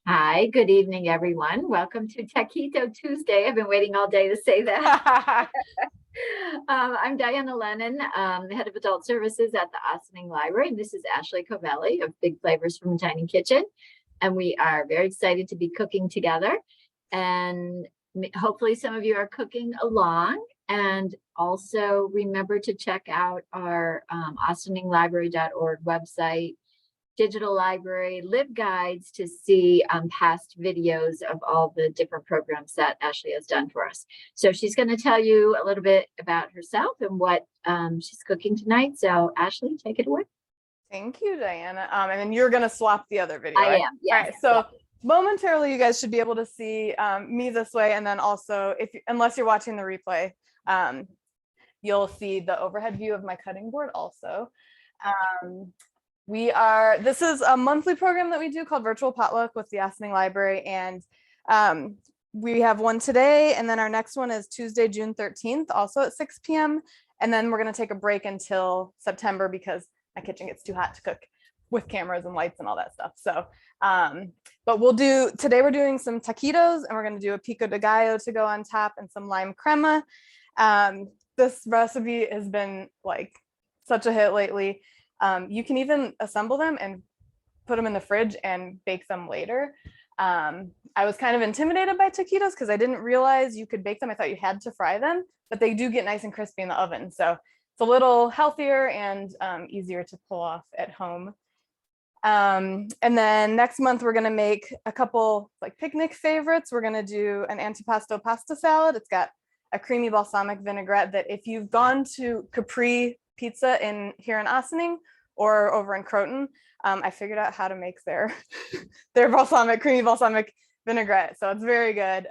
Hi, good evening, everyone. Welcome to Taquito Tuesday. I've been waiting all day to say that. I'm Diana Lennon, head of adult services at the Ossining Library. And this is Ashley Covelli of Big Flavors from a Tiny Kitchen. And we are very excited to be cooking together. And hopefully some of you are cooking along. And also remember to check out our austininglibrary.org website, digital library, LibGuides to see past videos of all the different programs that Ashley has done for us. So she's going to tell you a little bit about herself and what she's cooking tonight. So Ashley, take it away. Thank you, Diana. And then you're going to swap the other video, I right? am, yes. All right, so momentarily you guys should be able to see me this way. And then also, unless you're watching the replay, you'll see the overhead view of my cutting board also. This is a monthly program that we do called Virtual Potluck with the Ossining Library. And we have one today, and then our next one is Tuesday, June 13th, also at 6 p.m. And then we're going to take a break until September because my kitchen gets too hot to cook with cameras and lights and all that stuff. So, but today we're doing some taquitos, and we're going to do a pico de gallo to go on top and some lime crema. This recipe has been like such a hit lately. You can even assemble them and put them in the fridge and bake them later. I was kind of intimidated by taquitos because I didn't realize you could bake them. I thought you had to fry them, but they do get nice and crispy in the oven. So it's a little healthier and easier to pull off at home. And then next month, we're going to make a couple like picnic favorites. We're going to do an antipasto pasta salad. It's got a creamy balsamic vinaigrette that if you've gone to Capri Pizza here in Ossining or over in Croton, I figured out how to make their creamy balsamic vinaigrette. So it's very good.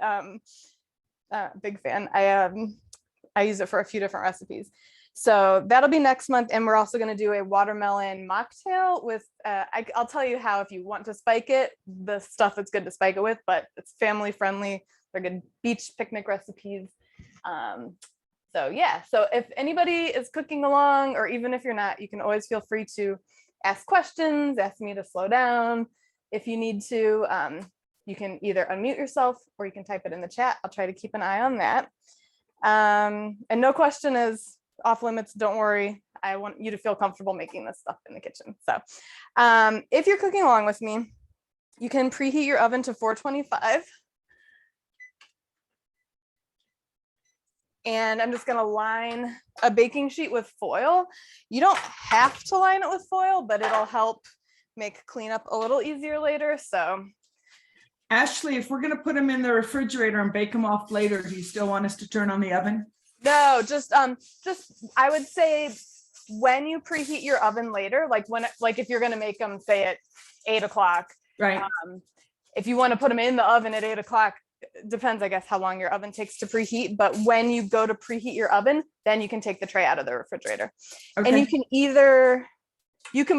Big fan. I use it for a few different recipes. So that'll be next month. And we're also going to do a watermelon mocktail with, I'll tell you how, if you want to spike it, the stuff that's good to spike it with, but it's family friendly. They're good beach picnic recipes. So yeah, so if anybody is cooking along, or even if you're not, you can always feel free to ask questions, ask me to slow down. If you need to, you can either unmute yourself or you can type it in the chat. I'll try to keep an eye on that. And no question is off limits, don't worry. I want you to feel comfortable making this stuff in the kitchen. So if you're cooking along with me, you can preheat your oven to 425. And I'm just going to line a baking sheet with foil. You don't have to line it with foil, but it'll help make cleanup a little easier later. So Ashley, if we're going to put them in the refrigerator and bake them off later, do you still want us to turn on the oven? No, just I would say when you preheat your oven later, like if you're going to make them, say at 8 o'clock, right? If you want to put them in the oven at 8 o'clock, depends, I guess, how long your oven takes to preheat. But when you go to preheat your oven, then you can take the tray out of the refrigerator. Okay. And you can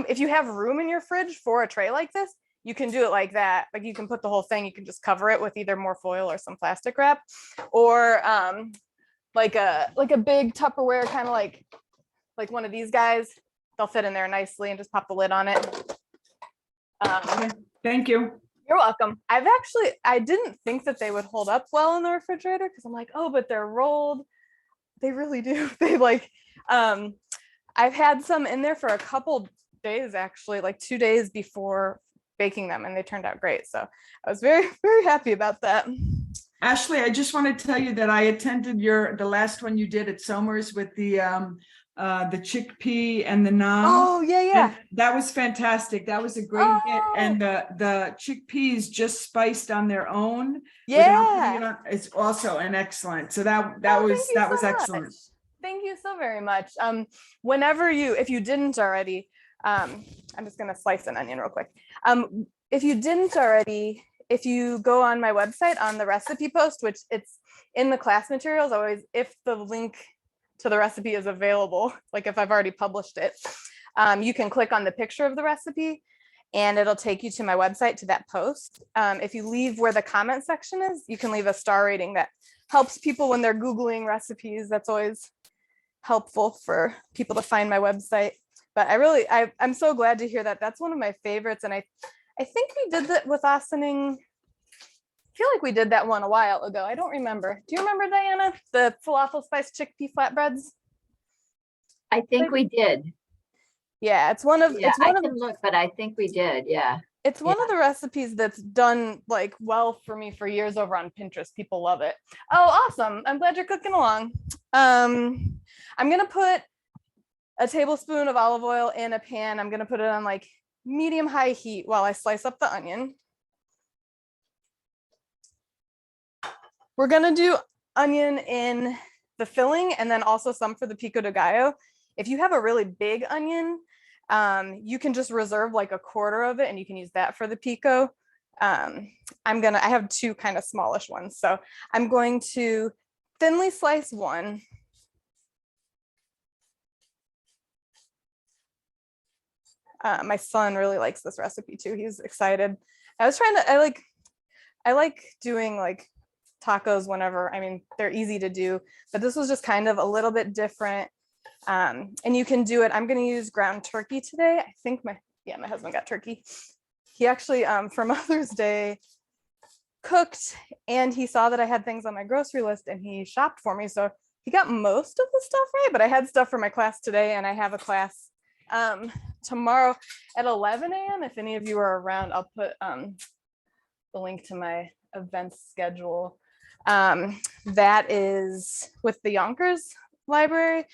if you have room in your fridge for a tray like this, you can do it like that. Like you can put the whole thing, you can just cover it with either more foil or some plastic wrap, or like a big Tupperware, kind of like one of these guys. They'll fit in there nicely, and just pop the lid on it. Thank you. You're welcome. I didn't think that they would hold up well in the refrigerator because I'm like, oh, but they're rolled. They really do. I've had some in there for a couple days, actually, like 2 days before baking them, and they turned out great. So I was very, very happy about that. Ashley, I just want to tell you that I attended the last one you did at Somers with the chickpea and the naan. Oh yeah. And that was fantastic. That was a great hit. And the chickpeas just spiced on their own. Yeah. It's also an excellent. So that was excellent. Much. Thank you so very much. If you didn't already, I'm just gonna slice an onion real quick. If you didn't already, if you go on my website on the recipe post, which it's in the class materials, always, if the link to the recipe is available, like if I've already published it, you can click on the picture of the recipe and it'll take you to my website, to that post. If you leave where the comment section is, you can leave a star rating that helps people when they're Googling recipes. That's always helpful for people to find my website. But I'm so glad to hear that. That's one of my favorites. And I I think we did that with Ossining. I feel like we did that one a while ago. I don't remember. Do you remember, Diana? The falafel spice chickpea flatbreads? I think we did. Yeah, it's one of Yeah, I can look, but I think we did. Yeah. it's one of the recipes that's done like well for me for years over on Pinterest. People love it. Oh, awesome. I'm glad you're cooking along. I'm gonna put a tablespoon of olive oil in a pan. I'm gonna put it on like medium high heat while I slice up the onion. We're gonna do onion in the filling and then also some for the pico de gallo. If you have a really big onion, you can just reserve like a quarter of it and you can use that for the pico. I have two kind of smallish ones. So I'm going to thinly slice one. My son really likes this recipe too. He's excited. I like doing like tacos whenever, I mean, they're easy to do, but this was just kind of a little bit different. And you can do it. I'm going to use ground turkey today. I think my husband got turkey. He actually, for Mother's Day, cooked and he saw that I had things on my grocery list and he shopped for me. So he got most of the stuff right, but I had stuff for my class today and I have a class tomorrow at 11 a.m. If any of you are around, I'll put the link to my events schedule. That is with the Yonkers Library.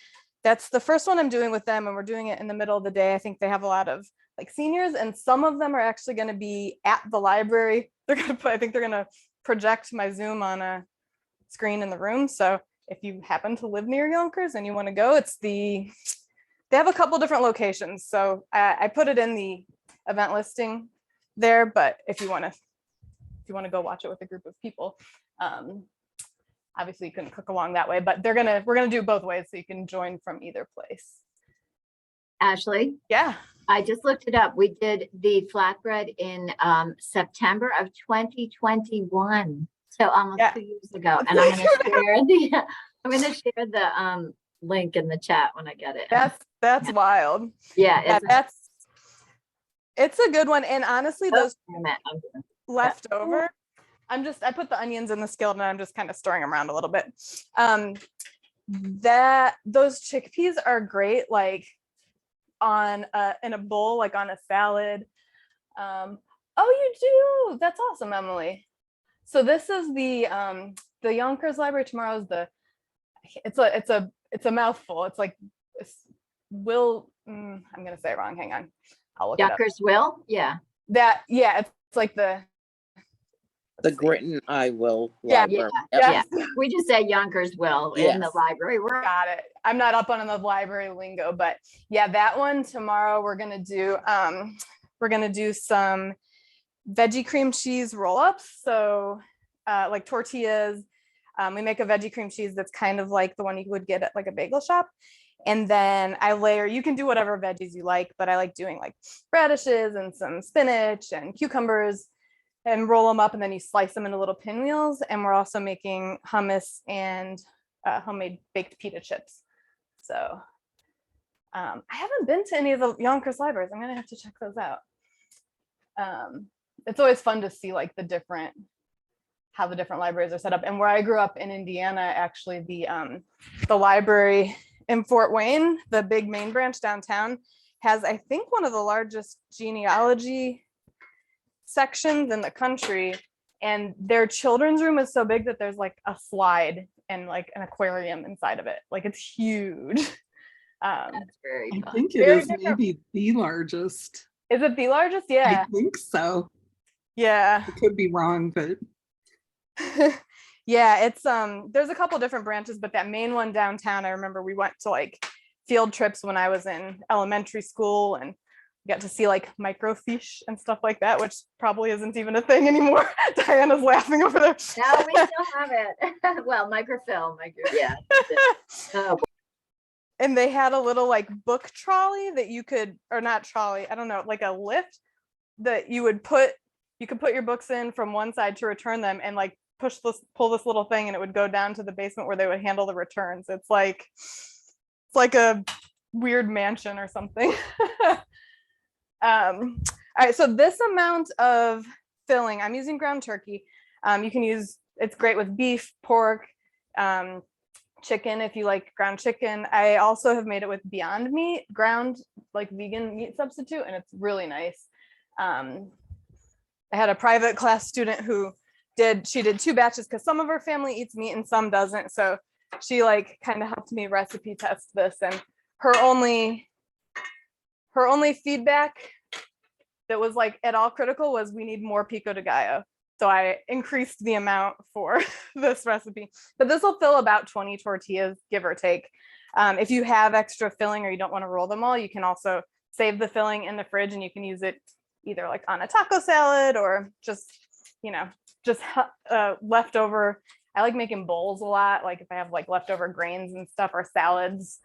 That's the first one I'm doing with them, and we're doing it in the middle of the day. I think they have a lot of like seniors, and some of them are actually going to be at the library. I think they're going to project my Zoom on a screen in the room. So if you happen to live near Yonkers and you want to go, they have a couple different locations. So I put it in the event listing there, but if you want to go watch it with a group of people, obviously you couldn't cook along that way, but we're gonna do it both ways so you can join from either place. Ashley? Yeah. I just looked it up. We did the flatbread in September of 2021. So almost 2 years ago. And I'm gonna share the link in the chat when I get it. That's wild. Yeah, it's a good one. And honestly, those leftover, I put the onions in the skillet and I'm just kind of stirring them around a little bit. Those chickpeas are great, like in a bowl, like on a salad. Oh, you do. That's awesome, Emily. So this is the Yonkers Library. Tomorrow's it's a mouthful. It's like I'm gonna say it wrong. Hang on. I'll look Yonkers it up. Will? Yeah. It's like the Gritton I Will. Yeah. Yeah. We just say Yonkers Will in the library. Got it. I'm not up on the library lingo, but yeah, that one tomorrow we're gonna do some veggie cream cheese roll-ups. So like tortillas. We make a veggie cream cheese that's kind of like the one you would get at like a bagel shop. And then you can do whatever veggies you like, but I like doing like radishes and some spinach and cucumbers and roll them up, and then you slice them into little pinwheels. And we're also making hummus and homemade baked pita chips. So I haven't been to any of the Yonkers libraries. I'm gonna have to check those out. It's always fun to see like how the different libraries are set up. And where I grew up in Indiana, actually the library in Fort Wayne, the big main branch downtown, has I think one of the largest genealogy sections in the country, and their children's room is so big that there's like a slide and like an aquarium inside of it. Like it's huge. That's very fun. I think it is maybe the largest. Is it the largest? Yeah. I think so. Yeah. I could be wrong, but yeah, it's there's a couple different branches, but that main one downtown, I remember we went to like field trips when I was in elementary school and got to see like microfiche and stuff like that, which probably isn't even a thing anymore. Diana's laughing over there. No, we still have it. Well, microfilm, yeah. Oh, And they had a little like book trolley that you could, or not trolley, I don't know, like a lift that you could put your books in from one side to return them, and like pull this little thing and it would go down to the basement where they would handle the returns. It's like a weird mansion or something. All All right, so this amount of filling, I'm using ground turkey. You can use, it's great with beef, pork, chicken if you like ground chicken. I also have made it with Beyond Meat, ground like vegan meat substitute, and it's really nice. I had a private class student who did 2 batches because some of her family eats meat and some doesn't. So she like kind of helped me recipe test this, and her only feedback that was like at all critical was we need more pico de gallo. So I increased the amount for this recipe, but this will fill about 20 tortillas, give or take. If you have extra filling or you don't want to roll them all, you can also save the filling in the fridge and you can use it either like on a taco salad or just, just leftover. I like making bowls a lot, like if I have like leftover grains and stuff or salads.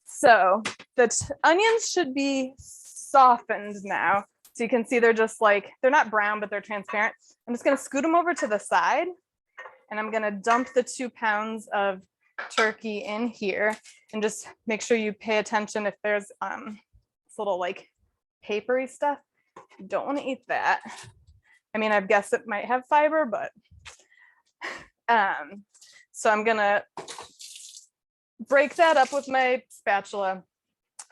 So the onions should be softened now. So you can see they're just like, they're not brown, but they're transparent. I'm just going to scoot them over to the side and I'm going to dump the 2 pounds of turkey in here and just make sure you pay attention if there's this little like papery stuff. You don't want to eat that. I mean, I guess it might have fiber, but so I'm going to break that up with my spatula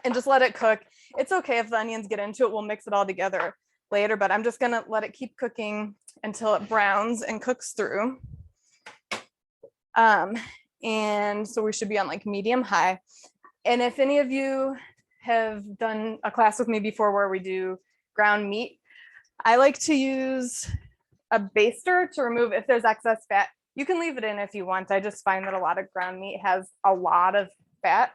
and just let it cook. It's okay if the onions get into it, we'll mix it all together later, but I'm just gonna let it keep cooking until it browns and cooks through. And so we should be on like medium high. And if any of you have done a class with me before where we do ground meat, I like to use a baster to remove if there's excess fat. You can leave it in if you want. I just find that a lot of ground meat has a lot of fat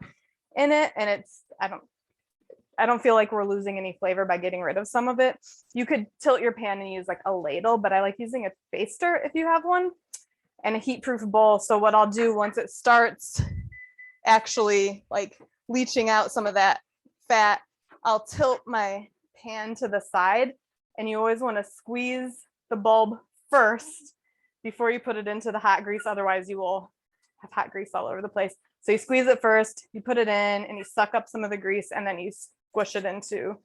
in it, and it's, I don't feel like we're losing any flavor by getting rid of some of it. You could tilt your pan and use like a ladle, but I like using a baster if you have one, and a heat-proof bowl. So what I'll do once it starts actually like leaching out some of that fat, I'll tilt my pan to the side, and you always want to squeeze the bulb first before you put it into the hot grease. Otherwise you will have hot grease all over the place. So you squeeze it first, you put it in and you suck up some of the grease, and then you squish it into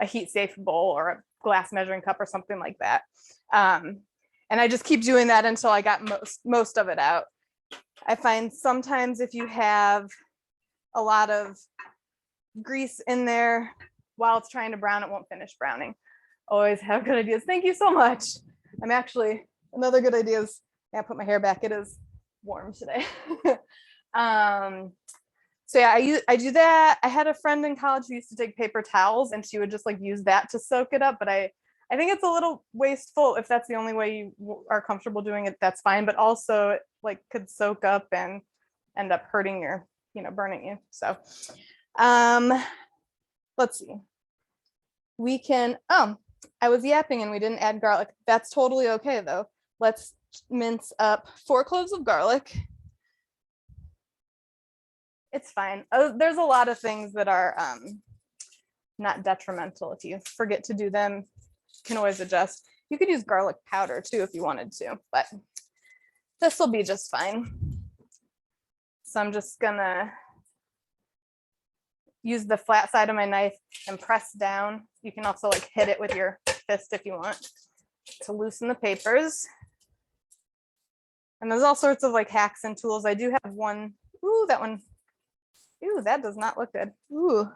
a heat safe bowl or a glass measuring cup or something like that. And I just keep doing that until I got most of it out. I find sometimes if you have a lot of grease in there while it's trying to brown, it won't finish browning. Always have good ideas. Thank you so much. I'm actually, another good idea is, I put my hair back. It is warm today. So yeah, I do that. I had a friend in college who used to take paper towels and she would just like use that to soak it up. But I think it's a little wasteful. If that's the only way you are comfortable doing it, that's fine. But also it like could soak up and end up hurting your, burning you. So let's see. We can, I was yapping and we didn't add garlic. That's totally okay though. Let's mince up 4 cloves of garlic. It's fine. There's a lot of things that are not detrimental. If you forget to do them, you can always adjust. You could use garlic powder too if you wanted to, but this will be just fine. So I'm just gonna use the flat side of my knife and press down. You can also like hit it with your fist if you want to loosen the papers. And there's all sorts of like hacks and tools. I do have one. Ooh, that one. Ooh, that does not look good. Ooh,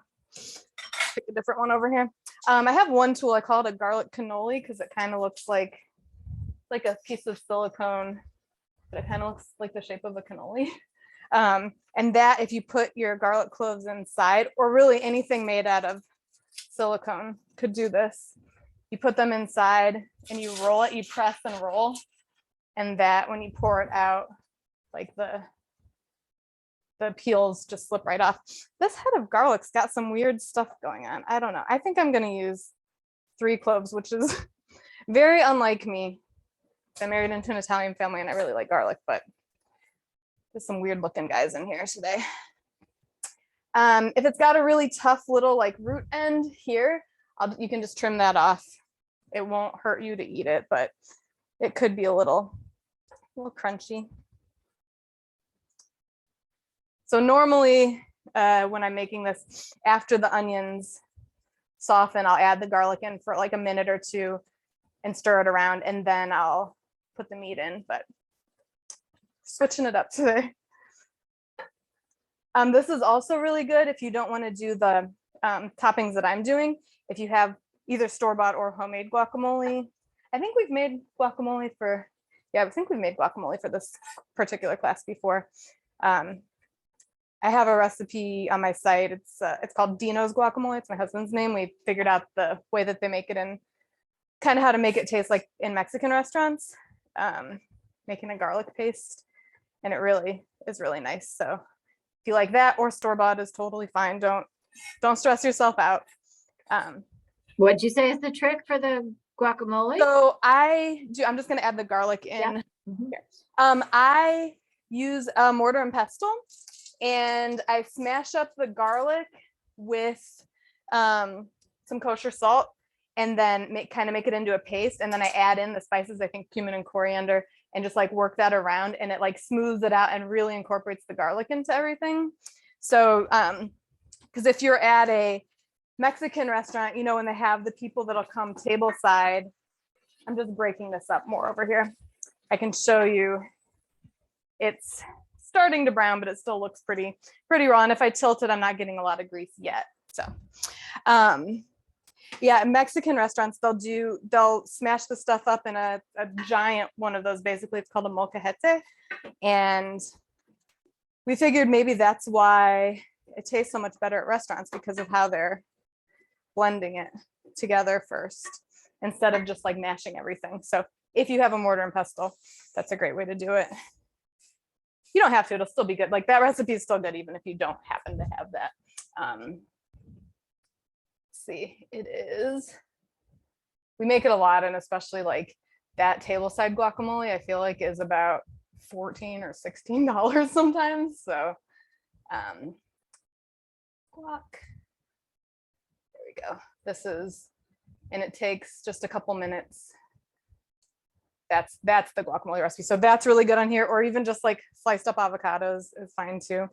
pick a different one over here. I have one tool. I call it a garlic cannoli because it kind of looks like a piece of silicone, but it kind of looks like the shape of a cannoli. And that, if you put your garlic cloves inside, or really anything made out of silicone could do this. You put them inside and you roll it, you press and roll. And that when you pour it out, like the peels just slip right off. This head of garlic's got some weird stuff going on. I don't know. I think I'm going to use 3 cloves, which is very unlike me. I married into an Italian family and I really like garlic, but there's some weird looking guys in here today. If it's got a really tough little like root end here, you can just trim that off. It won't hurt you to eat it, but it could be a little crunchy. So normally when I'm making this, after the onions soften, I'll add the garlic in for like a minute or two and stir it around, and then I'll put the meat in, but switching it up today. This is also really good if you don't want to do the toppings that I'm doing. If you have either store-bought or homemade guacamole. I think we've made guacamole for, yeah, I think we've made guacamole for this particular class before. I have a recipe on my site. It's called Dino's Guacamole. It's my husband's name. We figured out the way that they make it and kind of how to make it taste like in Mexican restaurants, making a garlic paste. And it really is really nice. So if you like that, or store-bought is totally fine. Don't stress yourself out. What'd you say is the trick for the guacamole? So I'm just gonna add the garlic in. Yeah. I use a mortar and pestle, and I smash up the garlic with some kosher salt, and then make it into a paste, and then I add in the spices, I think cumin and coriander, and just like work that around, and it like smooths it out and really incorporates the garlic into everything. So because if you're at a Mexican restaurant, you know, when they have the people that'll come table side, I'm just breaking this up more over here. I can show you it's starting to brown, but it still looks pretty raw. And if I tilt it, I'm not getting a lot of grease yet. So yeah, Mexican restaurants, they'll smash the stuff up in a giant one of those. Basically, it's called a molcajete. And we figured maybe that's why it tastes so much better at restaurants, because of how they're blending it together first instead of just like mashing everything. So if you have a mortar and pestle, that's a great way to do it. You don't have to, it'll still be good. Like that recipe is still good even if you don't happen to have that. See, it is, we make it a lot, and especially like that table side guacamole, I feel like is about $14 or $16 sometimes. So guac, there we go. This is, and it takes just a couple minutes. That's the guacamole recipe. So that's really good on here, or even just like sliced up avocados is fine too.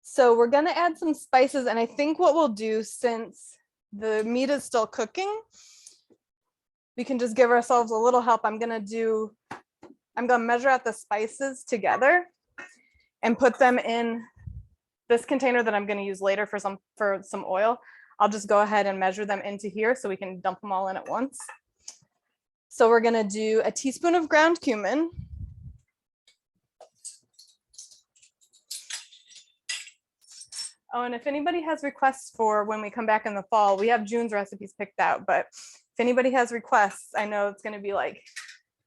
So we're gonna add some spices, and I think what we'll do, since the meat is still cooking, we can just give ourselves a little help. I'm gonna measure out the spices together and put them in this container that I'm gonna use later for some oil. I'll just go ahead and measure them into here so we can dump them all in at once. So we're gonna do a teaspoon of ground cumin. Oh, and if anybody has requests for when we come back in the fall, we have June's recipes picked out, but if anybody has requests, I know it's going to be like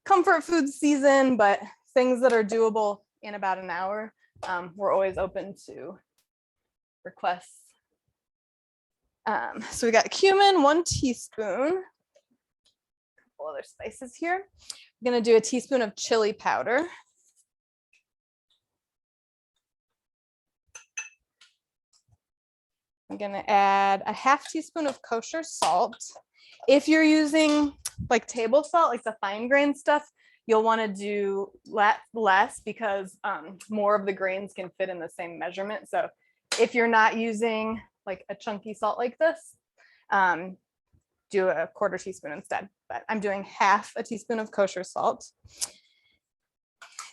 comfort food season, but things that are doable in about an hour, we're always open to requests. So we got cumin, 1 teaspoon, a couple other spices here. I'm going to do a teaspoon of chili powder. I'm gonna add a half teaspoon of kosher salt. If you're using like table salt, like the fine grain stuff, you'll want to do less because more of the grains can fit in the same measurement. So if you're not using like a chunky salt like this, do a 1/4 teaspoon instead. But I'm doing half a teaspoon of kosher salt,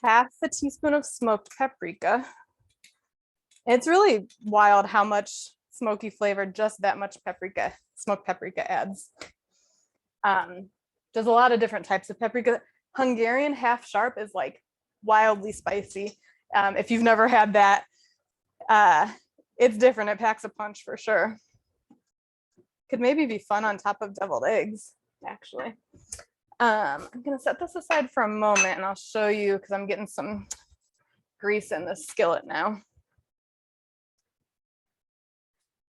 half a teaspoon of smoked paprika. It's really wild how much smoky flavor just that much smoked paprika adds. There's a lot of different types of paprika. Hungarian half sharp is like wildly spicy. If you've never had that, it's different. It packs a punch for sure. Could maybe be fun on top of deviled eggs, actually. I'm gonna set this aside for a moment and I'll show you, because I'm getting some grease in this skillet now.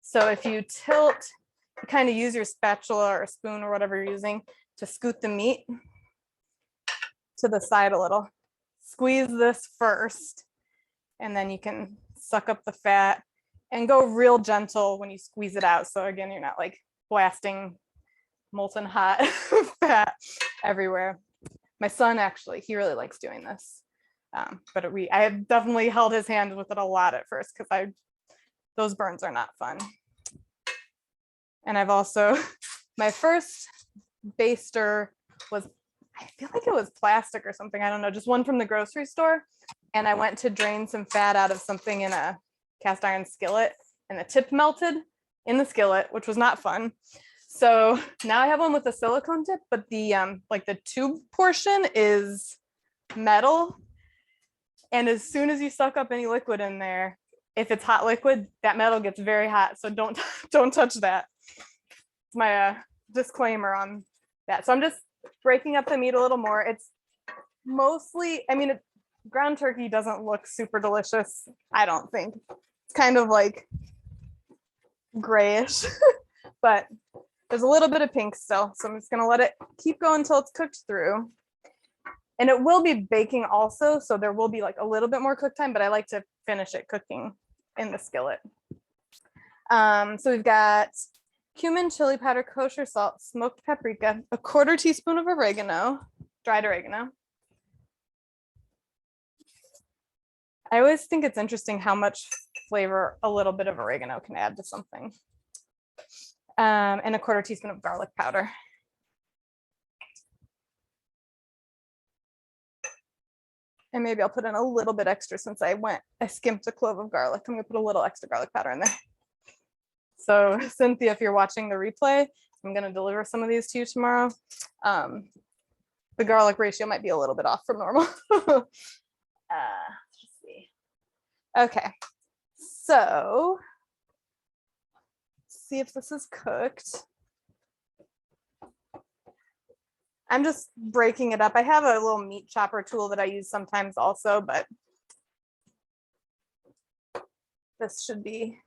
So if you tilt, you kind of use your spatula or spoon or whatever you're using to scoot the meat to the side a little. Squeeze this first, and then you can suck up the fat and go real gentle when you squeeze it out. So again, you're not like blasting molten hot fat everywhere. My son actually, he really likes doing this. But I have definitely held his hand with it a lot at first because those burns are not fun. And I've also, my first baster was, I feel like it was plastic or something. I don't know, just one from the grocery store. And I went to drain some fat out of something in a cast iron skillet, and the tip melted in the skillet, which was not fun. So now I have one with a silicone tip, but the like the tube portion is metal. And as soon as you suck up any liquid in there, if it's hot liquid, that metal gets very hot. So don't touch that. It's my disclaimer on that. So I'm just breaking up the meat a little more. It's mostly, I mean, ground turkey doesn't look super delicious, I don't think. It's kind of like grayish, but there's a little bit of pink still. So I'm just gonna let it keep going until it's cooked through. And it will be baking also, so there will be like a little bit more cook time, but I like to finish it cooking in the skillet. So we've got cumin, chili powder, kosher salt, smoked paprika, a 1/4 teaspoon of oregano, dried oregano. I always think it's interesting how much flavor a little bit of oregano can add to something. And a 1/4 teaspoon of garlic powder. And maybe I'll put in a little bit extra since I skimped a clove of garlic. I'm gonna put a little extra garlic powder in there. So Cynthia, if you're watching the replay, I'm gonna deliver some of these to you tomorrow. The garlic ratio might be a little bit off from normal. Let's see. Okay, so let's see if this is cooked. I'm just breaking it up. I have a little meat chopper tool that I use sometimes also, but this should be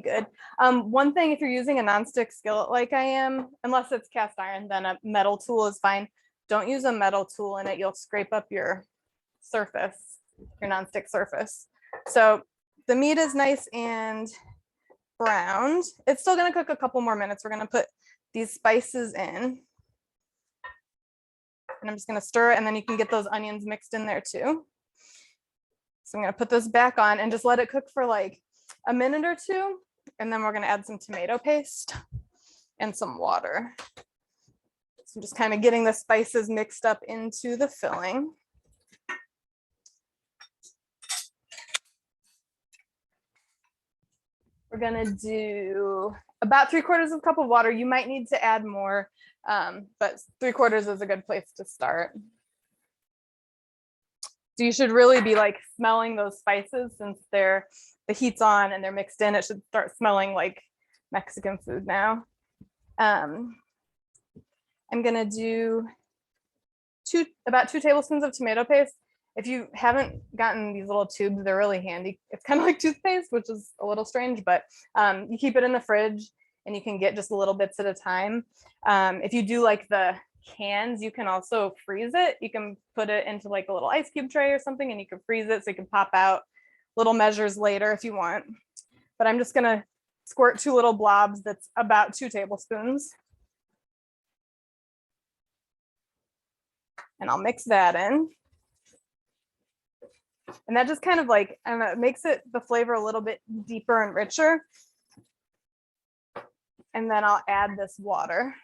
good. One thing, if you're using a nonstick skillet like I am, unless it's cast iron, then a metal tool is fine. Don't use a metal tool in it. You'll scrape up your surface, your nonstick surface. So the meat is nice and browned. It's still gonna cook a couple more minutes. We're gonna put these spices in. And I'm just gonna stir it, and then you can get those onions mixed in there too. So I'm gonna put this back on and just let it cook for like a minute or two. And then we're gonna add some tomato paste and some water. So I'm just kind of getting the spices mixed up into the filling. We're gonna do about 3/4 cup of water. You might need to add more, but 3/4 is a good place to start. So you should really be like smelling those spices since the heat's on and they're mixed in. It should start smelling like Mexican food now. I'm gonna do about 2 tablespoons of tomato paste. If you haven't gotten these little tubes, they're really handy. It's kind of like toothpaste, which is a little strange, but you keep it in the fridge and you can get just little bits at a time. If you do like the cans, you can also freeze it. You can put it into like a little ice cube tray or something, and you can freeze it so you can pop out little measures later if you want. But I'm just gonna squirt 2 little blobs. That's about 2 tablespoons. And I'll mix that in. And that just kind of like, I don't know, it makes the flavor a little bit deeper and richer. And then I'll add this water.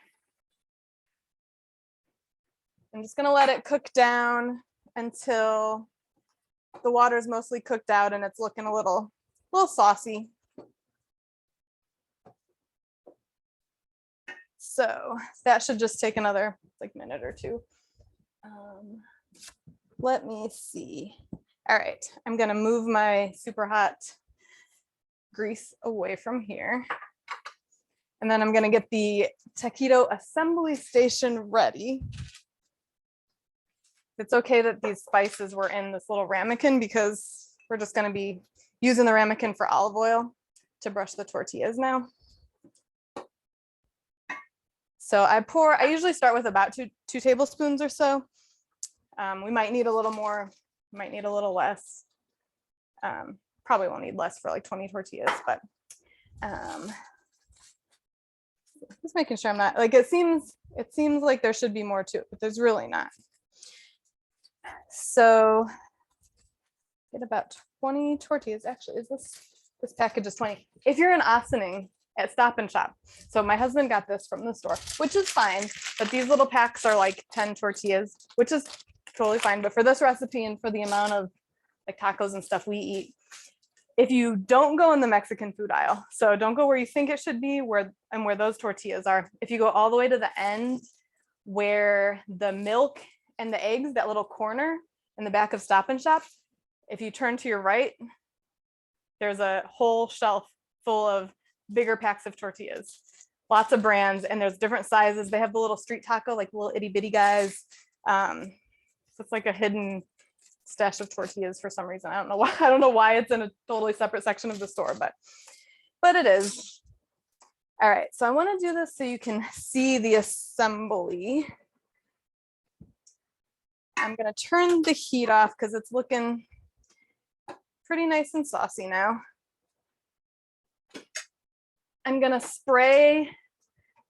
I'm just gonna let it cook down until the water is mostly cooked out and it's looking a little saucy. So that should just take another like minute or two. Let me see. All right, I'm gonna move my super hot grease away from here. And then I'm gonna get the taquito assembly station ready. It's okay that these spices were in this little ramekin because we're just gonna be using the ramekin for olive oil to brush the tortillas now. So I usually start with about two tablespoons or so. We might need a little more, might need a little less. Probably won't need less for like 20 tortillas, but just making sure I'm not like, it seems like there should be more to it, but there's really not. So get about 20 tortillas. Actually, is this package is 20. If you're in Ossining, at Stop and Shop. So my husband got this from the store, which is fine, but these little packs are like 10 tortillas, which is totally fine. But for this recipe and for the amount of like tacos and stuff we eat, if you don't go in the Mexican food aisle, so don't go where you think it should be, where those tortillas are. If you go all the way to the end where the milk and the eggs, that little corner in the back of Stop and Shop, if you turn to your right, there's a whole shelf full of bigger packs of tortillas, lots of brands, and there's different sizes. They have the little street taco, like little itty bitty guys. So it's like a hidden stash of tortillas for some reason. I don't know why. I don't know why it's in a totally separate section of the store, but it is. All right, so I want to do this so you can see the assembly. I'm going to turn the heat off because it's looking pretty nice and saucy now. I'm going to spray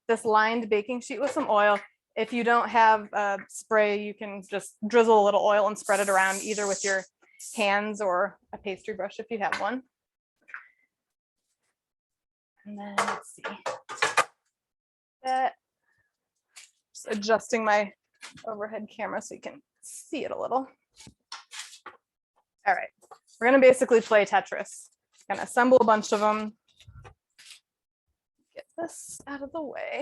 this lined baking sheet with some oil. If you don't have a spray, you can just drizzle a little oil and spread it around either with your hands or a pastry brush if you have one. And then let's see. Just adjusting my overhead camera so you can see it a little. All right, we're gonna basically play Tetris. Gonna assemble a bunch of them. Get this out of the way.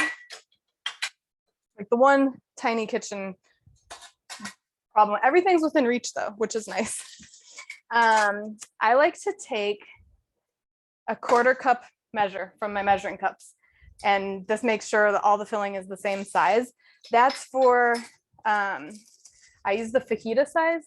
Like the one tiny kitchen problem. Everything's within reach though, which is nice. I like to take a 1/4 cup measure from my measuring cups, and this makes sure that all the filling is the same size. That's for, I use the fajita size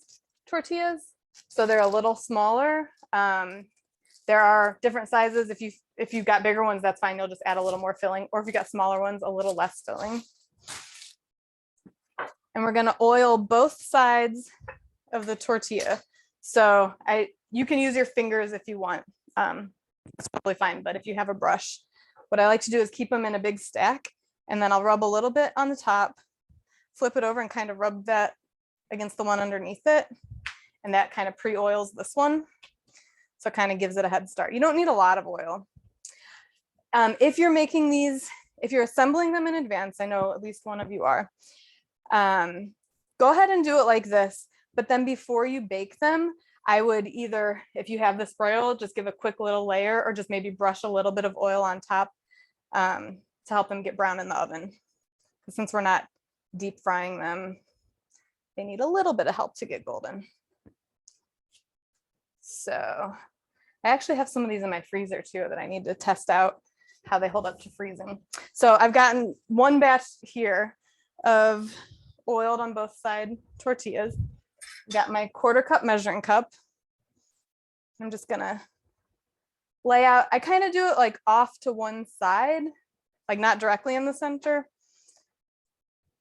tortillas, so they're a little smaller. There are different sizes. If you've got bigger ones, that's fine. You'll just add a little more filling, or if you got smaller ones, a little less filling. And we're going to oil both sides of the tortilla. So you can use your fingers if you want. It's probably fine, but if you have a brush, what I like to do is keep them in a big stack, and then I'll rub a little bit on the top, flip it over and kind of rub that against the one underneath it. And that kind of pre-oils this one. So it kind of gives it a head start. You don't need a lot of oil. If you're making these, if you're assembling them in advance, I know at least one of you are, go ahead and do it like this. But then before you bake them, I would either, if you have the spray oil, just give a quick little layer, or just maybe brush a little bit of oil on top to help them get brown in the oven. Since we're not deep frying them, they need a little bit of help to get golden. So I actually have some of these in my freezer too that I need to test out how they hold up to freezing. So I've gotten one batch here of oiled on both side tortillas. Got my 1/4 cup measuring cup. I'm just gonna lay out. I kind of do it like off to one side, like not directly in the center,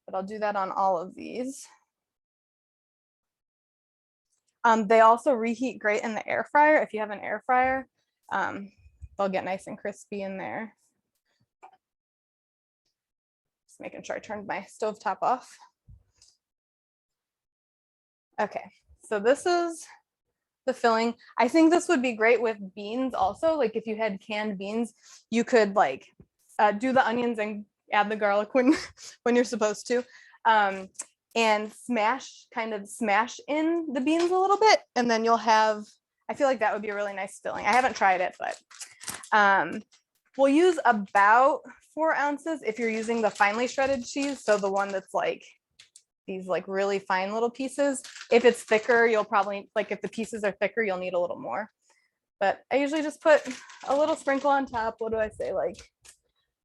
but I'll do that on all of these. They also reheat great in the air fryer. If you have an air fryer, they'll get nice and crispy in there. Just making sure I turned my stovetop off. Okay, so this is the filling. I think this would be great with beans also. Like if you had canned beans, you could like do the onions and add the garlic when you're supposed to. And kind of smash in the beans a little bit, and then you'll have, I feel like that would be a really nice filling. I haven't tried it, but we'll use about 4 ounces if you're using the finely shredded cheese. So the one that's like these like really fine little pieces. If it's thicker, you'll probably, like if the pieces are thicker, you'll need a little more. But I usually just put a little sprinkle on top. What do I say? Like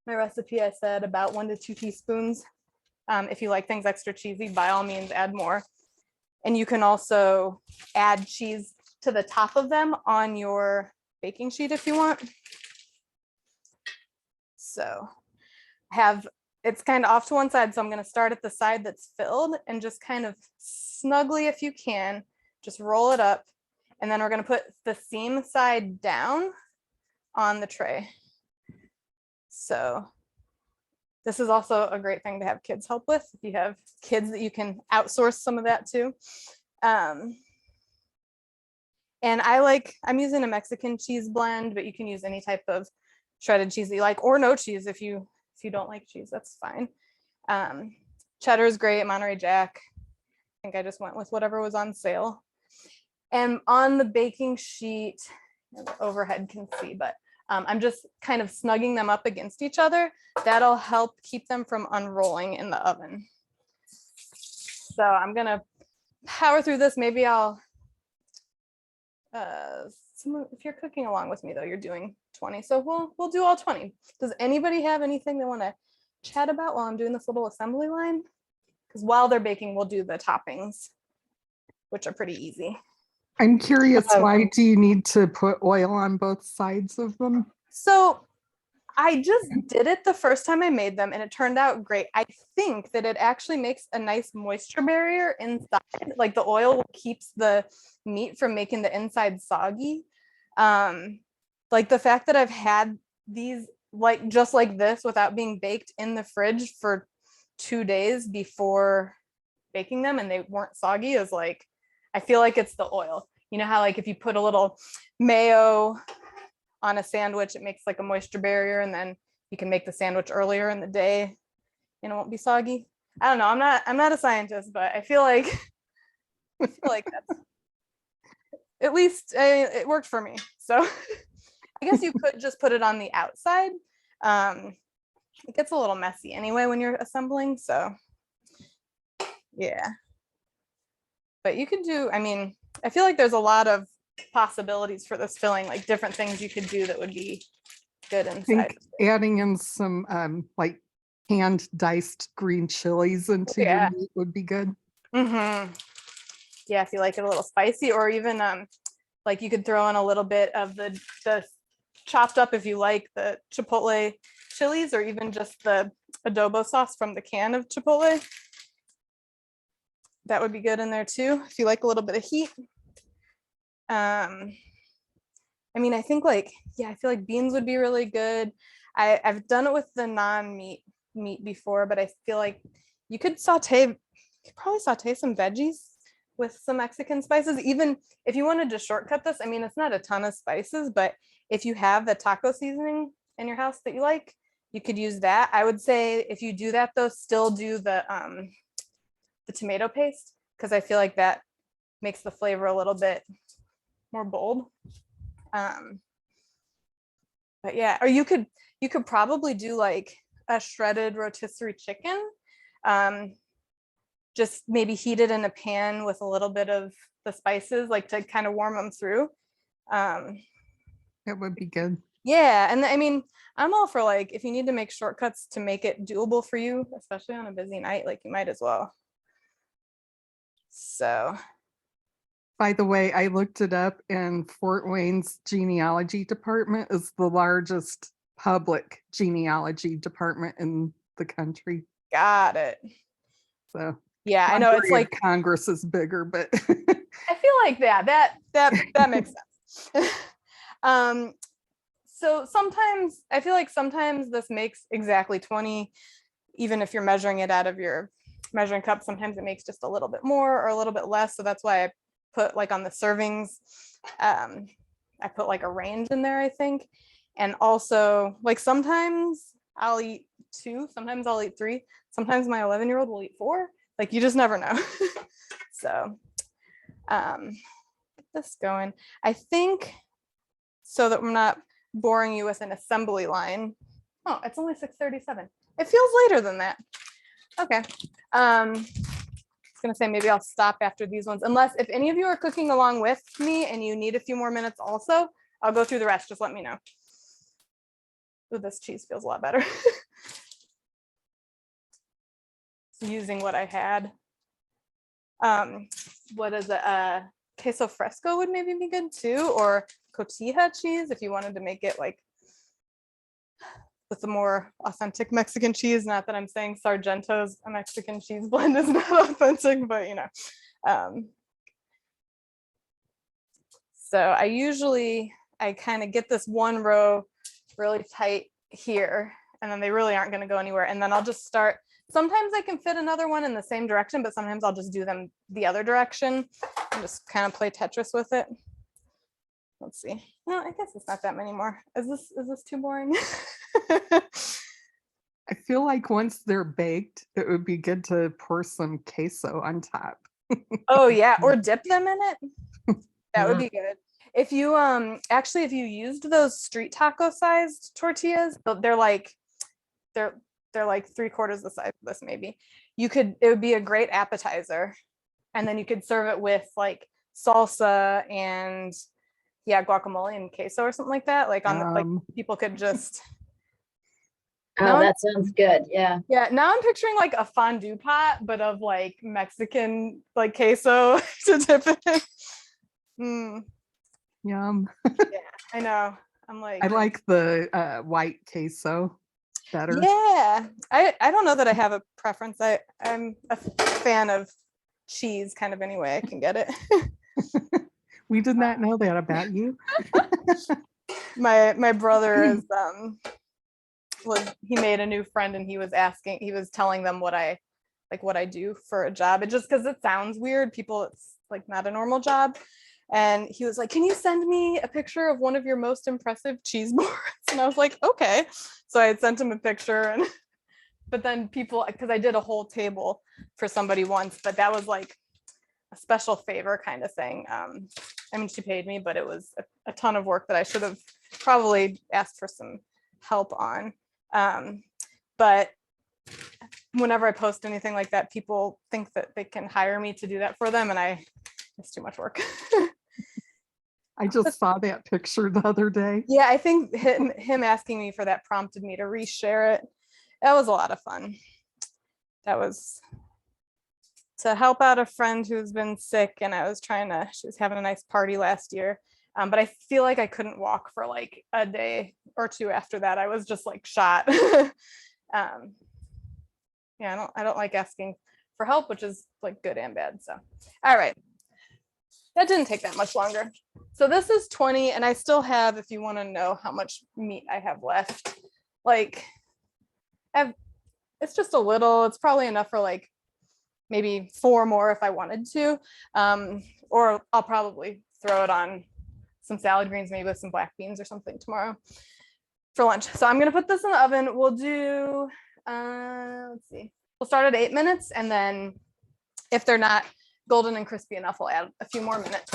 my recipe, I said about 1 to 2 teaspoons. If you like things extra cheesy, by all means, add more. And you can also add cheese to the top of them on your baking sheet if you want. So it's kind of off to one side. So I'm going to start at the side that's filled and just kind of snugly, if you can, just roll it up. And then we're going to put the seam side down on the tray. So this is also a great thing to have kids help with. If you have kids that you can outsource some of that to. And I'm using a Mexican cheese blend, but you can use any type of shredded cheese that you like, or no cheese if you don't like cheese, that's fine. Cheddar is great, Monterey Jack. I think I just went with whatever was on sale. And on the baking sheet, the overhead can see, but I'm just kind of snugging them up against each other. That'll help keep them from unrolling in the oven. So I'm gonna power through this. Maybe I'll, if you're cooking along with me though, you're doing 20. So we'll do all 20. Does anybody have anything they want to chat about while I'm doing this little assembly line? Because while they're baking, we'll do the toppings, which are pretty easy. I'm curious, why do you need to put oil on both sides of them? So I just did it the first time I made them and it turned out great. I think that it actually makes a nice moisture barrier inside. Like the oil keeps the meat from making the inside soggy. Like the fact that I've had these like just like this without being baked in the fridge for 2 days before baking them and they weren't soggy is like, I feel like it's the oil. You know how like if you put a little mayo on a sandwich, it makes like a moisture barrier and then you can make the sandwich earlier in the day and it won't be soggy. I don't know. I'm not a scientist, but I feel like that's at least it worked for me. So I guess you could just put it on the outside. It gets a little messy anyway when you're assembling. So yeah. But you could do, I mean, I feel like there's a lot of possibilities for this filling, like different things you could do that would be good I inside. think adding in some like hand diced green chilies into your meat would be good. Mm-hmm. Yeah, if you like it a little spicy, or even like you could throw in a little bit of the chopped up, if you like, the chipotle chilies, or even just the adobo sauce from the can of chipotle. That would be good in there too, if you like a little bit of heat. I mean, I think like, yeah, I feel like beans would be really good. I've done it with the non-meat meat before, but I feel like you could probably saute some veggies with some Mexican spices. Even if you wanted to shortcut this, I mean, it's not a ton of spices, but if you have the taco seasoning in your house that you like, you could use that. I would say if you do that though, still do the tomato paste, because I feel like that makes the flavor a little bit more bold. But yeah, or you could probably do like a shredded rotisserie chicken. Just maybe heat it in a pan with a little bit of the spices, like to kind of warm them through. That would be good. Yeah, and I mean, I'm all for like, if you need to make shortcuts to make it doable for you, especially on a busy night, like you might as well. So. By the way, I looked it up, and Fort Wayne's genealogy department is the largest public genealogy department in the country. Got it. So yeah, I know it's like Congress is bigger, but I feel like that makes sense. So sometimes I feel like sometimes this makes exactly 20, even if you're measuring it out of your measuring cup. Sometimes it makes just a little bit more or a little bit less. So that's why I put like on the servings, I put like a range in there, I think. And also like sometimes I'll eat 2, sometimes I'll eat 3, sometimes my 11-year-old will eat 4. Like you just never know. So get this going. I think so that we're not boring you with an assembly line. Oh, it's only 6:37. It feels later than that. Okay. I was gonna say maybe I'll stop after these ones, unless if any of you are cooking along with me and you need a few more minutes also, I'll go through the rest. Just let me know. Ooh, this cheese feels a lot better. Using what I had. What is it? Queso fresco would maybe be good too, or cotija cheese if you wanted to make it like with the more authentic Mexican cheese. Not that I'm saying Sargento's a Mexican cheese blend is not authentic, but you know. So I kind of get this one row really tight here, and then they really aren't going to go anywhere. And then I'll just start. Sometimes I can fit another one in the same direction, but sometimes I'll just do them the other direction and just kind of play Tetris with it. let's see. No, I guess it's not that many more. Is this too boring? I feel like once they're baked, it would be good to pour some queso on top. Oh yeah, or dip them in it. That would Yeah. be good. If you actually if you used those street taco sized tortillas, they're like they're like 3/4 the size of this maybe. It would be a great appetizer. And then you could serve it with like salsa and guacamole and queso or something like that. Like people could just Oh, that sounds good. Yeah. yeah, now I'm picturing like a fondue pot, but of like Mexican like queso to dip it in. Yum. Yeah, I know. I'm like, I like the white queso better. yeah. I don't know that I have a preference. I'm a fan of cheese kind of any way I can get it. We did not know that about you. My brother is he made a new friend and he was telling them what I do for a job. It just because it sounds weird. People, it's like not a normal job. And he was like, can you send me a picture of one of your most impressive cheese boards? And I was like, okay. So I had sent him a picture but then people, because I did a whole table for somebody once, but that was like a special favor kind of thing. I mean, she paid me, but it was a ton of work that I should have probably asked for some help on. But whenever I post anything like that, people think that they can hire me to do that for them, and it's too much work. I just saw that picture the other day. Yeah, I think him asking me for that prompted me to reshare it. That was a lot of fun. That was to help out a friend who's been sick, and she was having a nice party last year. But I feel like I couldn't walk for like a day or two after that. I was just like shot. Yeah, I don't like asking for help, which is like good and bad. So, all right. That didn't take that much longer. So this is 20, and I still have, if you want to know how much meat I have left, like it's just a little, it's probably enough for like maybe 4 more if I wanted to. Or I'll probably throw it on some salad greens, maybe with some black beans or something tomorrow for lunch. So I'm gonna put this in the oven. We'll do, let's see, we'll start at 8 minutes, and then if they're not golden and crispy enough, we'll add a few more minutes.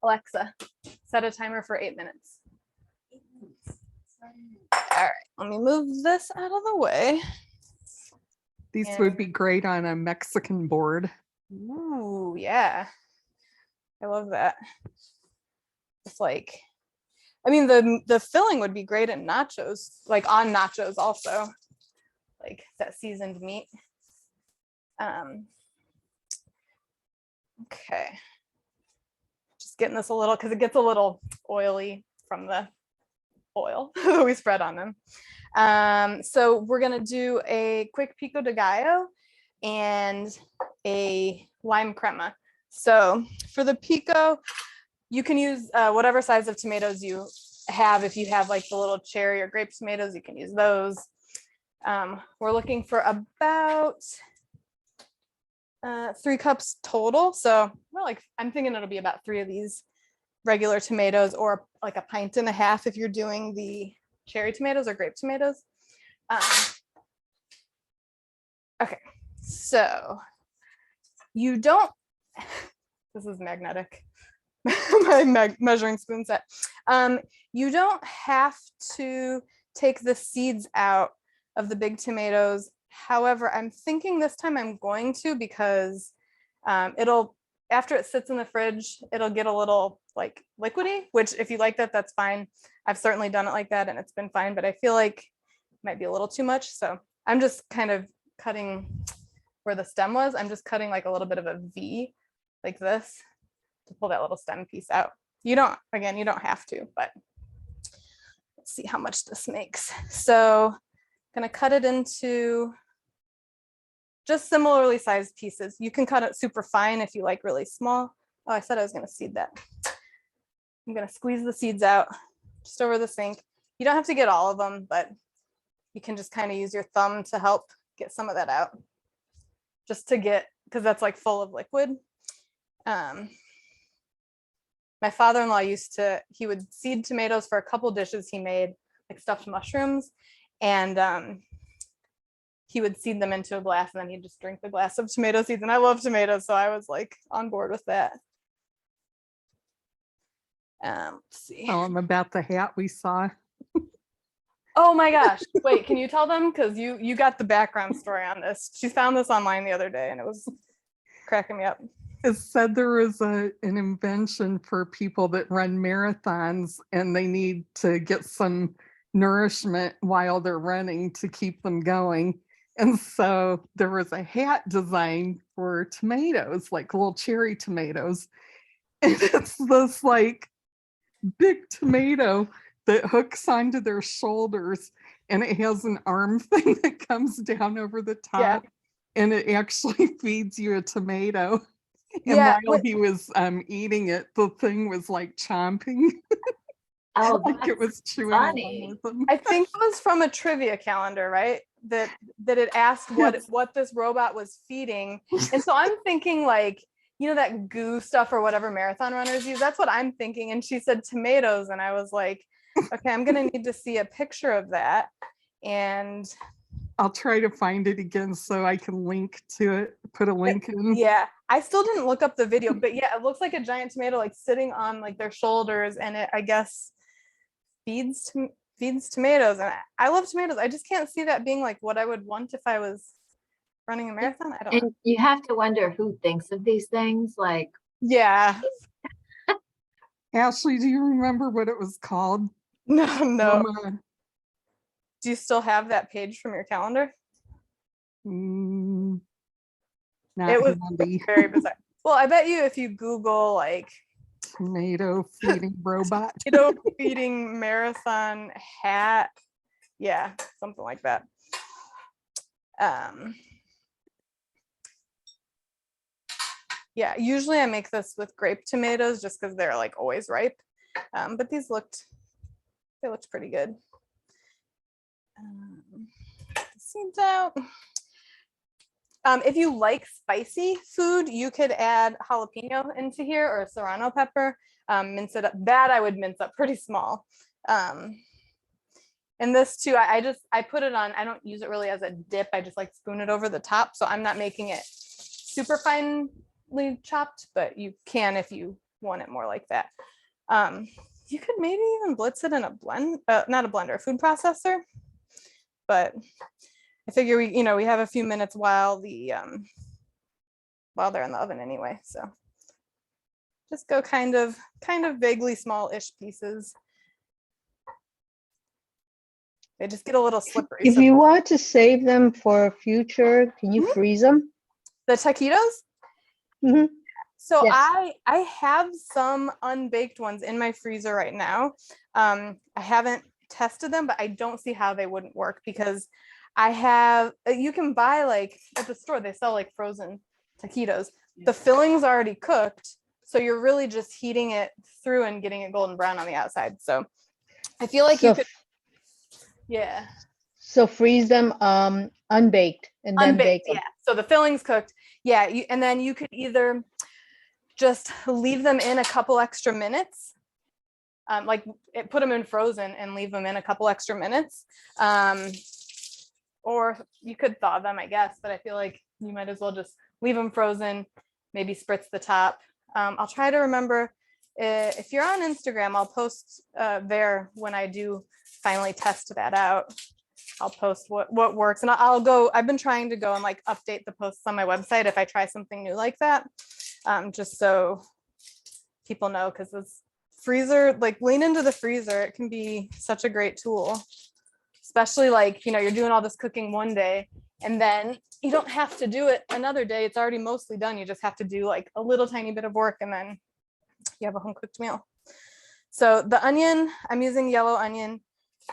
Alexa, set a timer for 8 minutes. All right, let me move this out of the way. These would be great on a Mexican board. Ooh, yeah. I love that. It's like, I mean, the filling would be great in nachos, like on nachos also, like that seasoned meat. Okay. Just getting this a little, because it gets a little oily from the oil that we spread on them. So we're gonna do a quick pico de gallo and a lime crema. So for the pico, you can use whatever size of tomatoes you have. If you have like the little cherry or grape tomatoes, you can use those. We're looking for about 3 cups total. So I'm thinking it'll be about 3 of these regular tomatoes, or like a pint and a half if you're doing the cherry tomatoes or grape tomatoes. Okay, so you don't, this is magnetic, my measuring spoon set. You don't have to take the seeds out of the big tomatoes. However, I'm thinking this time I'm going to, because after it sits in the fridge, it'll get a little like liquidy, which if you like that, that's fine. I've certainly done it like that and it's been fine, but I feel like it might be a little too much. So I'm just kind of cutting where the stem was. I'm just cutting like a little bit of a V like this to pull that little stem piece out. You don't have to, but let's see how much this makes. So I'm gonna cut it into just similarly sized pieces. You can cut it super fine if you like really small. Oh, I said I was gonna seed that. I'm gonna squeeze the seeds out just over the sink. You don't have to get all of them, but you can just kind of use your thumb to help get some of that out. Just to get, because that's like full of liquid. my father-in-law he would seed tomatoes for a couple dishes he made, like stuffed mushrooms, and he would seed them into a glass and then he'd just drink the glass of tomato seeds. And I love tomatoes, so I was like on board with that. Let's see. Tell them about the hat we saw. Oh my gosh. Wait, can you tell them? Because you got the background story on this. She found this online the other day and it was cracking me up. It said there was an invention for people that run marathons and they need to get some nourishment while they're running to keep them going. And so there was a hat designed for tomatoes, like little cherry tomatoes. And it's this like big tomato that hooks onto their shoulders, and it has an arm thing that comes down over the top, and it actually feeds you a tomato. And while he was eating it, the thing was like chomping. Oh, like it was chewing funny. along with them. I think it was from a trivia calendar, right? That it asked what this robot was feeding. And so I'm thinking like, you know, that goo stuff or whatever marathon runners use. That's what I'm thinking. And she said tomatoes. And I was like, okay, I'm going to need to see a picture of that. And I'll try to find it again so I can link to it, put a link in. Yeah, I still didn't look up the video, but yeah, it looks like a giant tomato like sitting on like their shoulders, and it, I guess, feeds tomatoes. And I love tomatoes. I just can't see that being like what I would want if I was running a marathon. I don't know. And you have to wonder who thinks of these things. Like, Yeah. Ashley, do you remember what it was called? No. Do you still have that page from your calendar? Not It was handy. very bizarre. Well, I bet you if you Google like Tomato feeding robot. tomato feeding marathon hat, yeah, something like that. Yeah, usually I make this with grape tomatoes just because they're like always ripe. But these looked pretty good. Seeds out. If you like spicy food, you could add jalapeno into here or serrano pepper. Mince it up. That I would mince up pretty small. And this too, I put it on. I don't use it really as a dip. I just like spoon it over the top. So I'm not making it super finely chopped, but you can if you want it more like that. You could maybe even blitz it in a not a blender, a food processor. But I figure we have a few minutes while they're in the oven anyway. So just go kind of vaguely small-ish pieces. They just get a little slippery. If you want to save them for future, can you freeze them? The taquitos? Mm-hmm. So Yes. I have some unbaked ones in my freezer right now. I haven't tested them, but I don't see how they wouldn't work because you can buy like at the store, they sell like frozen taquitos. The filling's already cooked. So you're really just heating it through and getting it golden brown on the outside. So I feel like you could, yeah. So freeze them unbaked and then bake them. Yeah. So the filling's cooked. Yeah. And then you could either just leave them in a couple extra minutes, put them in frozen and leave them in a couple extra minutes. Or you could thaw them, I guess, but I feel like you might as well just leave them frozen, maybe spritz the top. I'll try to remember, if you're on Instagram, I'll post there when I do finally test that out. I'll post what works, and I've been trying to go and like update the posts on my website if I try something new like that, just so people know, because this freezer, like lean into the freezer, it can be such a great tool, especially like, you're doing all this cooking one day and then you don't have to do it another day. It's already mostly done. You just have to do like a little tiny bit of work and then you have a home cooked meal. So the onion, I'm using yellow onion.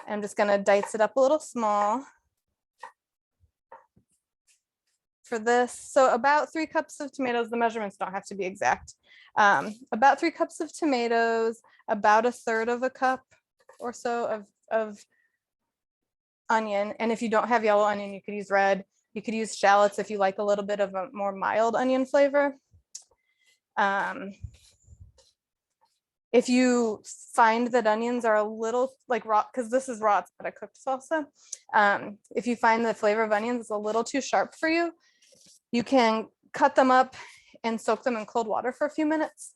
I'm just going to dice it up a little small for this. So about 3 cups of tomatoes. The measurements don't have to be exact. About 3 cups of tomatoes, about 1/3 of a cup or so of onion. And if you don't have yellow onion, you could use red. You could use shallots if you like a little bit of a more mild onion flavor. If you find that onions are a little like raw, because this is raw, it's not a cooked salsa. If you find the flavor of onions is a little too sharp for you, you can cut them up and soak them in cold water for a few minutes.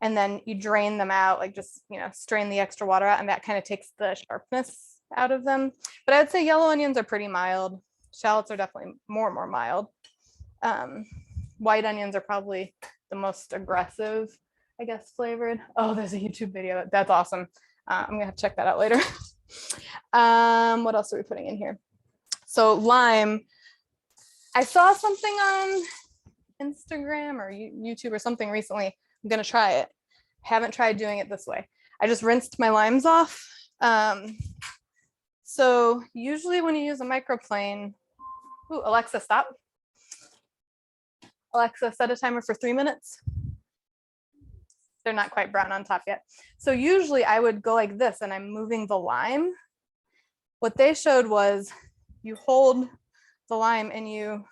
And then you drain them out, like just, strain the extra water out, and that kind of takes the sharpness out of them. But I'd say yellow onions are pretty mild. Shallots are definitely more mild. White onions are probably the most aggressive, I guess, flavored. Oh, there's a YouTube video. That's awesome. I'm gonna have to check that out later. What else are we putting in here? So lime. I saw something on Instagram or YouTube or something recently. I'm gonna try it. Haven't tried doing it this way. I just rinsed my limes off. So usually when you use a microplane, ooh, Alexa, stop. Alexa, set a timer for 3 minutes. They're not quite brown on top yet. So usually I would go like this and I'm moving the lime. What they showed was you hold the lime and you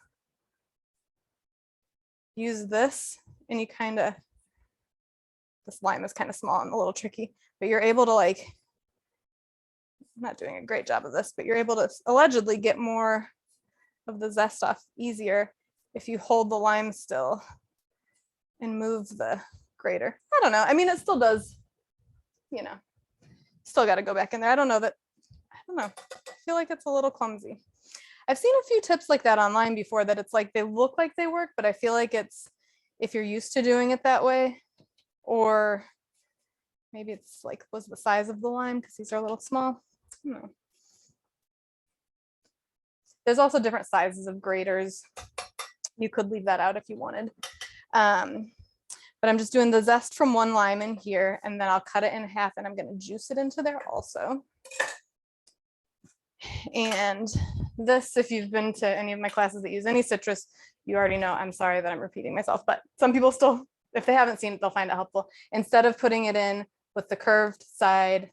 use this and you kind of, this lime is kind of small and a little tricky, but you're able to I'm not doing a great job of this, but you're able to allegedly get more of the zest off easier if you hold the lime still and move the grater. I don't know. I mean, it still does, still got to go back in there. I don't know. I feel like it's a little clumsy. I've seen a few tips like that online before that it's like they look like they work, but I feel like it's if you're used to doing it that way, or maybe it's like was the size of the lime because these are a little small. I don't know. There's also different sizes of graters. You could leave that out if you wanted. But I'm just doing the zest from one lime in here, and then I'll cut it in half and I'm going to juice it into there also. And this, if you've been to any of my classes that use any citrus, you already know. I'm sorry that I'm repeating myself, but some people still, if they haven't seen it, they'll find it helpful. Instead of putting it in with the curved side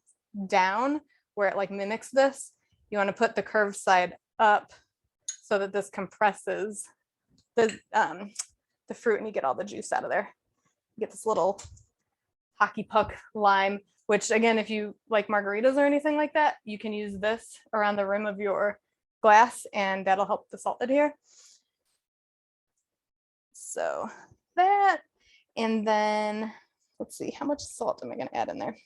down, where it like mimics this, you want to put the curved side up so that this compresses the fruit and you get all the juice out of there. You get this little hockey puck lime, which again, if you like margaritas or anything like that, you can use this around the rim of your glass and that'll help the salt adhere. So that, and then let's see, how much salt am I going to add in there?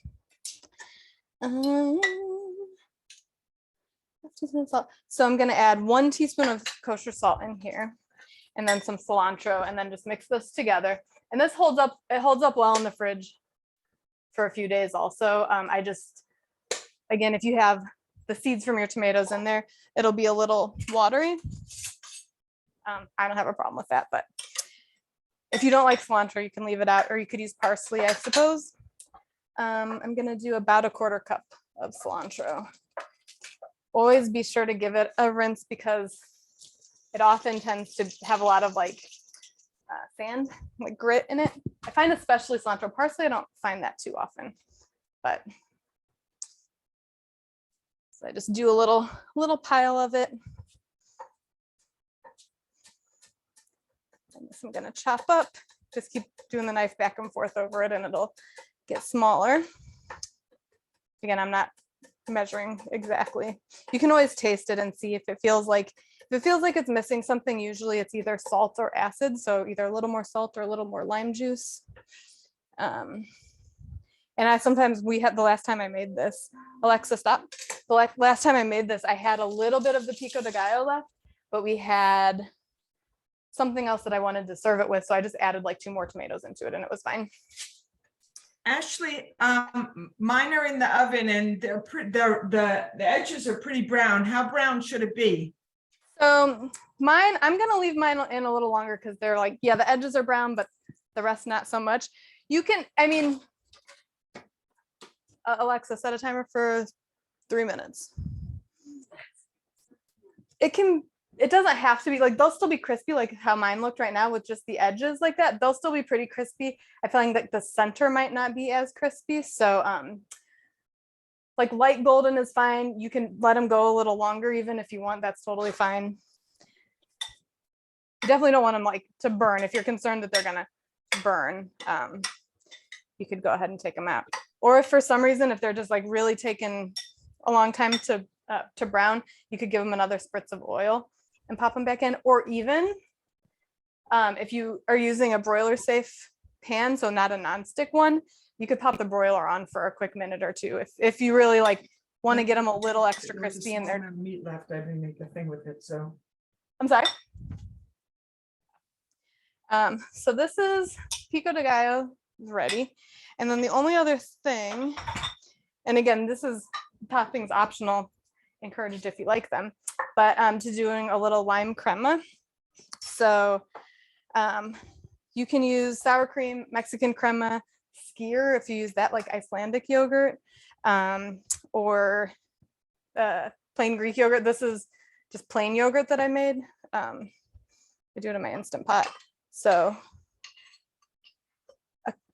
Salt. So I'm going to add 1 teaspoon of kosher salt in here, and then some cilantro, and then just mix this together. And this holds up, it holds up well in the fridge for a few days also. I just, again, if you have the seeds from your tomatoes in there, it'll be a little watery. I don't have a problem with that, but if you don't like cilantro, you can leave it out, or you could use parsley, I suppose. I'm gonna do about a 1/4 cup of cilantro. Always be sure to give it a rinse because it often tends to have a lot of sand, like grit in it. I find especially cilantro. Parsley, I don't find that too often, but so I just do a little pile of it. And this I'm gonna chop up. Just keep doing the knife back and forth over it and it'll get smaller. Again, I'm not measuring exactly. You can always taste it and see if it feels like it's missing something. Usually it's either salt or acid, so either a little more salt or a little more lime juice. And I sometimes, the last time I made this, Alexa, stop. The last time I made this, I had a little bit of the pico de gallo left, but we had something else that I wanted to serve it with, so I just added like 2 more tomatoes into it and it was fine. Ashley, mine are in the oven and the edges are pretty brown. How brown should it be? So mine, I'm gonna leave mine in a little longer because they're like, yeah, the edges are brown, but the rest not so much. You can, I mean, Alexa, set a timer for 3 minutes. It doesn't have to be like, they'll still be crispy like how mine looked right now with just the edges like that. They'll still be pretty crispy. I feel like the center might not be as crispy. So like light golden is fine. You can let them go a little longer even if you want, that's totally fine. You definitely don't want them like to burn if you're concerned that they're gonna burn. you could go ahead and take them out. Or if for some reason, if they're just like really taking a long time to brown, you could give them another spritz of oil and pop them back in. Or even if you are using a broiler safe pan, so not a nonstick one, you could pop the broiler on for a quick minute or two if you really like want to get them a little extra There was a crispy in small there. amount of meat left. I didn't make a thing with it, so. I'm sorry. So this is pico de gallo ready. And then the only other thing, and again, this is toppings optional, encouraged if you like them, but to doing a little lime crema. So you can use sour cream, Mexican crema, skyr if you use that, like Icelandic yogurt, or plain Greek yogurt. This is just plain yogurt that I made. I do it in my Instant Pot. So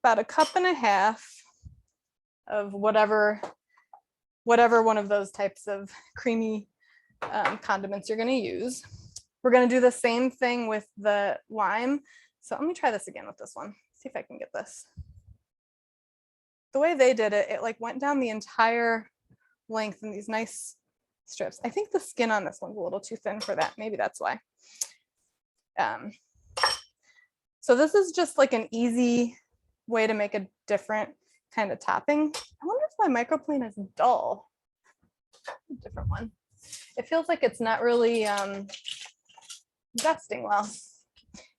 about a cup and a half of whatever one of those types of creamy condiments you're going to use. We're going to do the same thing with the lime. So let me try this again with this one. See if I can get this. The way they did it, it like went down the entire length in these nice strips. I think the skin on this one's a little too thin for that. Maybe that's why. So this is just like an easy way to make a different kind of topping. I wonder if my microplane is dull. A different one. It feels like it's not really zesting well.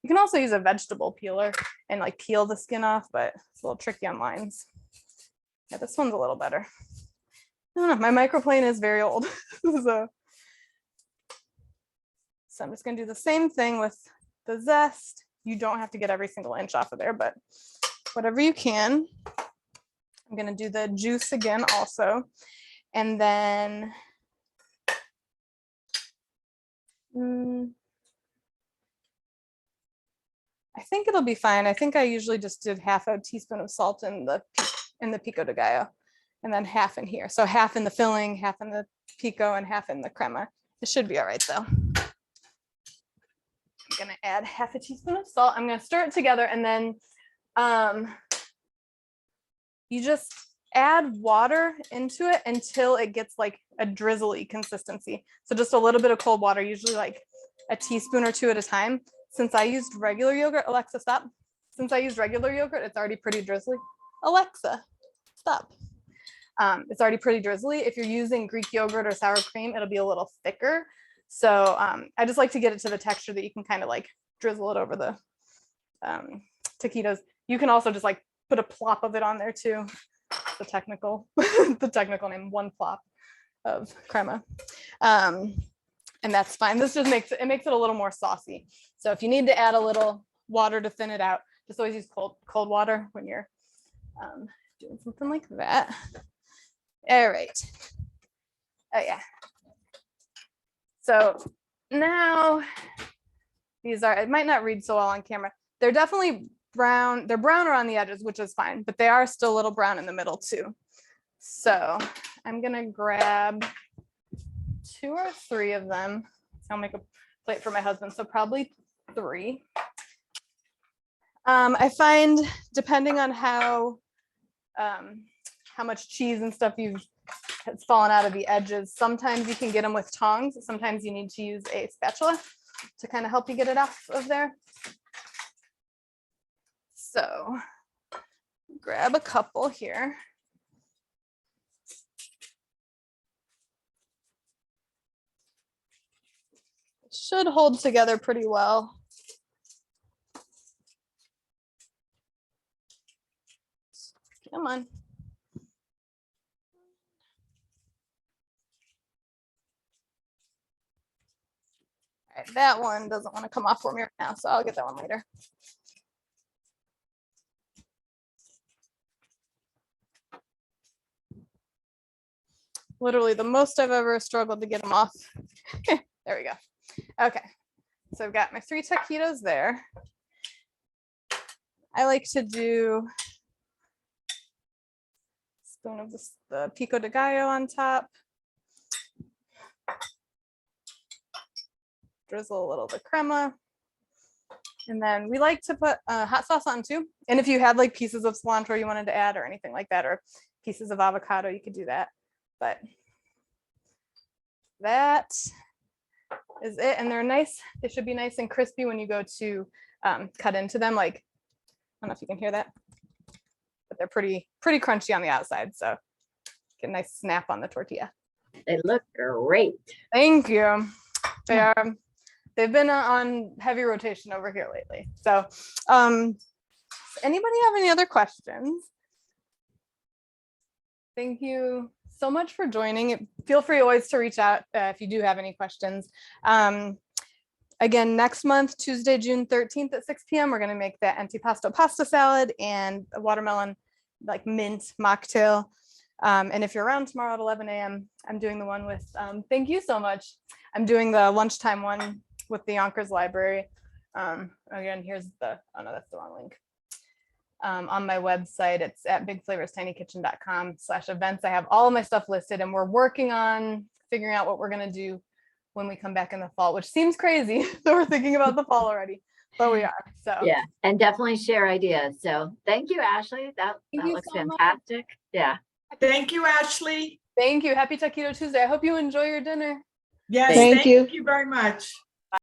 You can also use a vegetable peeler and like peel the skin off, but it's a little tricky on lines. Yeah, this one's a little better. I don't know, my microplane is very old. So I'm just gonna do the same thing with the zest. You don't have to get every single inch off of there, but whatever you can. I'm gonna do the juice again also. And then I think it'll be fine. I think I usually just did half a teaspoon of salt in the pico de gallo, and then half in here. So half in the filling, half in the pico, and half in the crema. It should be all right though. I'm gonna add half a teaspoon of salt. I'm gonna stir it together, and then you just add water into it until it gets like a drizzly consistency. So just a little bit of cold water, usually like a teaspoon or two at a time. Since I used regular yogurt, Alexa, stop. Since I used regular yogurt, it's already pretty drizzly. Alexa, stop. It's already pretty drizzly. If you're using Greek yogurt or sour cream, it'll be a little thicker. So I just like to get it to the texture that you can kind of like drizzle it over the taquitos. You can also just like put a plop of it on there too. The technical name, one plop of crema. And that's fine. This just makes it a little more saucy. So if you need to add a little water to thin it out, just always use cold water when you're doing something like that. All right. Oh yeah. So now these are, it might not read so well on camera. They're definitely brown. They're browner on the edges, which is fine, but they are still a little brown in the middle too. So I'm gonna grab 2 or 3 of them. I'll make a plate for my husband, so probably 3. I find depending on how much cheese and stuff has fallen out of the edges, sometimes you can get them with tongs. Sometimes you need to use a spatula to kind of help you get it off of there. So grab a couple here. It should hold together pretty well. Come on. All right, that one doesn't want to come off for me right now, so I'll get that one later. Literally the most I've ever struggled to get them off. There we go. Okay, so I've got my 3 taquitos there. I like to do a spoon of the pico de gallo on top. Drizzle a little of the crema. And then we like to put hot sauce on too. And if you had like pieces of cilantro you wanted to add or anything like that, or pieces of avocado, you could do that. But that is it. And they're nice. They should be nice and crispy when you go to cut into them. Like, I don't know if you can hear that, but they're pretty crunchy on the outside. So get a nice snap on the tortilla. They look great. Thank you. They've been on heavy rotation over here lately. So anybody have any other questions? Thank you so much for joining. Feel free always to reach out if you do have any questions. Again, next month, Tuesday, June 13th at 6 p.m., we're going to make that antipasto pasta salad and a watermelon like mint mocktail. And if you're around tomorrow at 11 a.m., I'm doing the one with, thank you so much. I'm doing the lunchtime one with the Yonkers Library. Again, here's the, oh no, that's the wrong link. On my website, it's at bigflavorstinyKitchen.com/events. I have all of my stuff listed, and we're working on figuring out what we're going to do when we come back in the fall, which seems crazy. So we're thinking about the fall already, but we are. So Yeah, and definitely share ideas. So thank you, Ashley. That Thank you looks so much. fantastic. Yeah. Thank you, Ashley. thank you. Happy Taquito Tuesday. I hope you enjoy your dinner. Yes, Thank you. thank you very much.